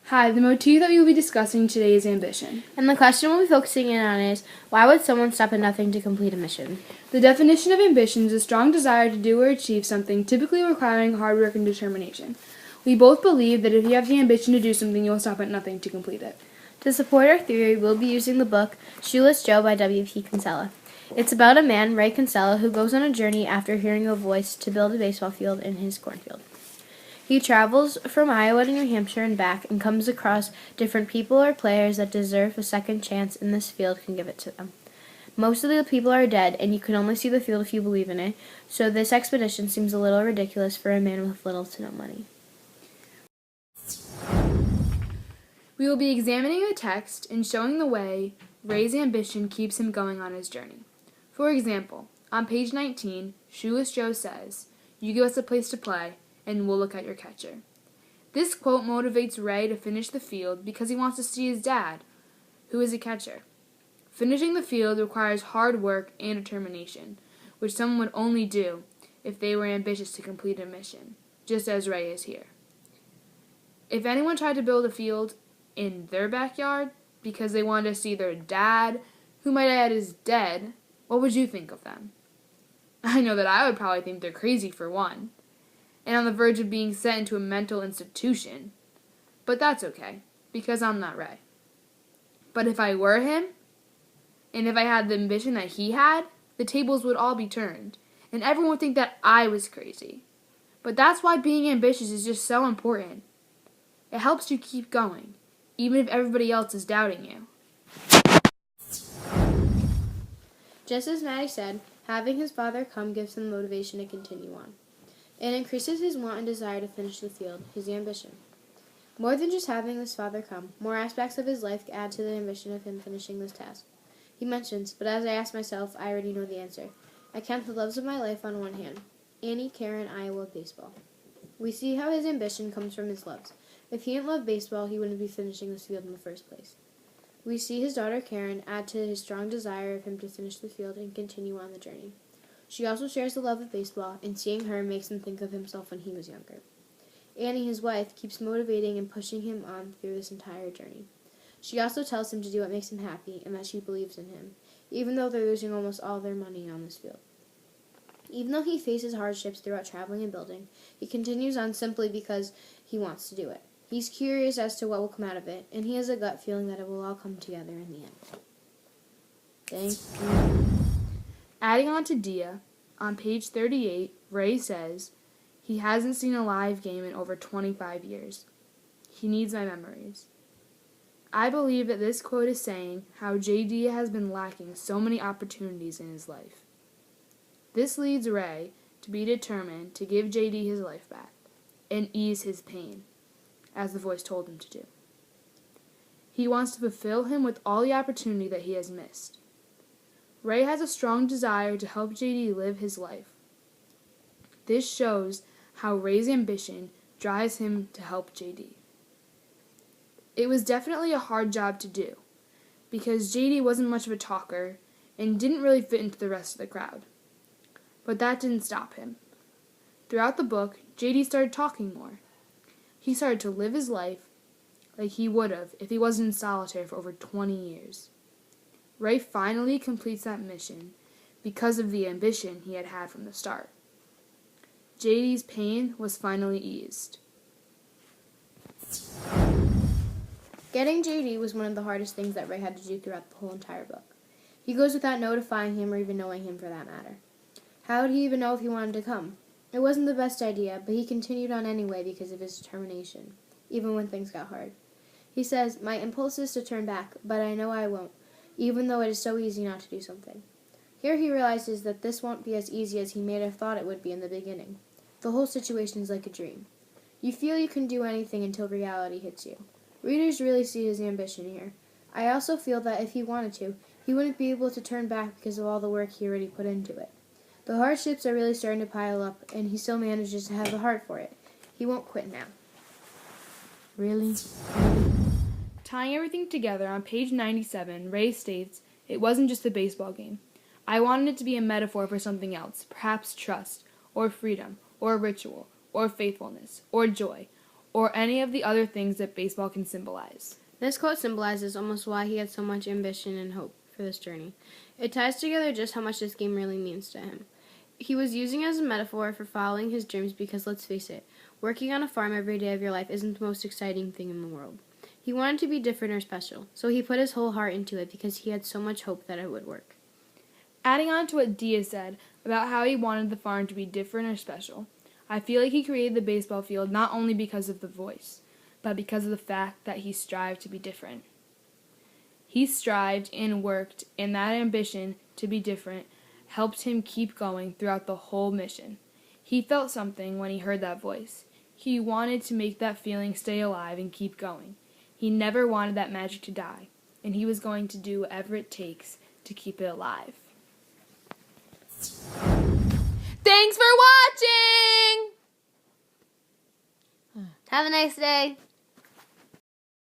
Hi, the motif that we will be discussing today is ambition. And the question we'll be focusing in on is, why would someone stop at nothing to complete a mission? The definition of ambition is a strong desire to do or achieve something, typically requiring hard work and determination. We both believe that if you have the ambition to do something, you will stop at nothing to complete it. To support our theory, we'll be using the book Shoeless Joe by W.P. Kinsella. It's about a man, Ray Kinsella, who goes on a journey after hearing a voice to build a baseball field in his cornfield. He travels from Iowa to New Hampshire and back and comes across different people or players that deserve a second chance and this field can give it to them. Most of the people are dead and you can only see the field if you believe in it, so this expedition seems a little ridiculous for a man with little to no money. We will be examining the text and showing the way Ray's ambition keeps him going on his journey. For example, on page 19, Shoeless Joe says, "You give us a place to play, and we'll look at your catcher." This quote motivates Ray to finish the field because he wants to see his dad, who is a catcher. Finishing the field requires hard work and determination, which someone would only do if they were ambitious to complete a mission, just as Ray is here. If anyone tried to build a field in their backyard because they wanted to see their dad, who might add is dead, what would you think of them? I know that I would probably think they're crazy for one, and on the verge of being sent into a mental institution. But that's okay, because I'm not Ray. But if I were him, and if I had the ambition that he had, the tables would all be turned, and everyone would think that I was crazy. But that's why being ambitious is just so important. It helps you keep going, even if everybody else is doubting you. Just as Maddie said, having his father come gives him motivation to continue on. It increases his want and desire to finish the field, his ambition. More than just having his father come, more aspects of his life add to the ambition of him finishing this task. He mentions, but as I ask myself, I already know the answer. I count the loves of my life on one hand. Annie, Karen, Iowa, baseball. We see how his ambition comes from his loves. If he didn't love baseball, he wouldn't be finishing this field in the first place. We see his daughter Karen add to his strong desire of him to finish the field and continue on the journey. She also shares the love of baseball, and seeing her makes him think of himself when he was younger. Annie, his wife, keeps motivating and pushing him on through this entire journey. She also tells him to do what makes him happy and that she believes in him, even though they're losing almost all their money on this field. Even though he faces hardships throughout traveling and building, he continues on simply because he wants to do it. He's curious as to what will come out of it, and he has a gut feeling that it will all come together in the end. Thank you. Adding on to Dia, on page 38, Ray says, he hasn't seen a live game in over 25 years. He needs my memories. I believe that this quote is saying how J.D. has been lacking so many opportunities in his life. This leads Ray to be determined to give J.D. his life back and ease his pain, as the voice told him to do. He wants to fulfill him with all the opportunity that he has missed. Ray has a strong desire to help J.D. live his life. This shows how Ray's ambition drives him to help J.D. It was definitely a hard job to do, because J.D. wasn't much of a talker and didn't really fit into the rest of the crowd. But that didn't stop him. Throughout the book, J.D. started talking more. He started to live his life like he would have if he wasn't in solitary for over 20 years. Ray finally completes that mission because of the ambition he had had from the start. J.D.'s pain was finally eased. Getting J.D. was one of the hardest things that Ray had to do throughout the whole entire book. He goes without notifying him or even knowing him for that matter. How would he even know if he wanted to come? It wasn't the best idea, but he continued on anyway because of his determination, even when things got hard. He says, "My impulse is to turn back, but I know I won't, even though it is so easy not to do something." Here he realizes that this won't be as easy as he may have thought it would be in the beginning. The whole situation is like a dream. You feel you can do anything until reality hits you. Readers really see his ambition here. I also feel that if he wanted to, he wouldn't be able to turn back because of all the work he already put into it. The hardships are really starting to pile up, and he still manages to have the heart for it. He won't quit now. Really? Tying everything together, on page 97, Ray states, "It wasn't just a baseball game. I wanted it to be a metaphor for something else, perhaps trust, or freedom, or ritual, or faithfulness, or joy, or any of the other things that baseball can symbolize. This quote symbolizes almost why he had so much ambition and hope for this journey. It ties together just how much this game really means to him. He was using it as a metaphor for following his dreams because, let's face it, working on a farm every day of your life isn't the most exciting thing in the world. He wanted to be different or special, so he put his whole heart into it because he had so much hope that it would work. Adding on to what Dia said about how he wanted the farm to be different or special, I feel like he created the baseball field not only because of the voice, but because of the fact that he strived to be different. He strived and worked, and that ambition to be different helped him keep going throughout the whole mission. He felt something when he heard that voice. He wanted to make that feeling stay alive and keep going. He never wanted that magic to die, and he was going to do whatever it takes to keep it alive. Thanks for watching! Have a nice day.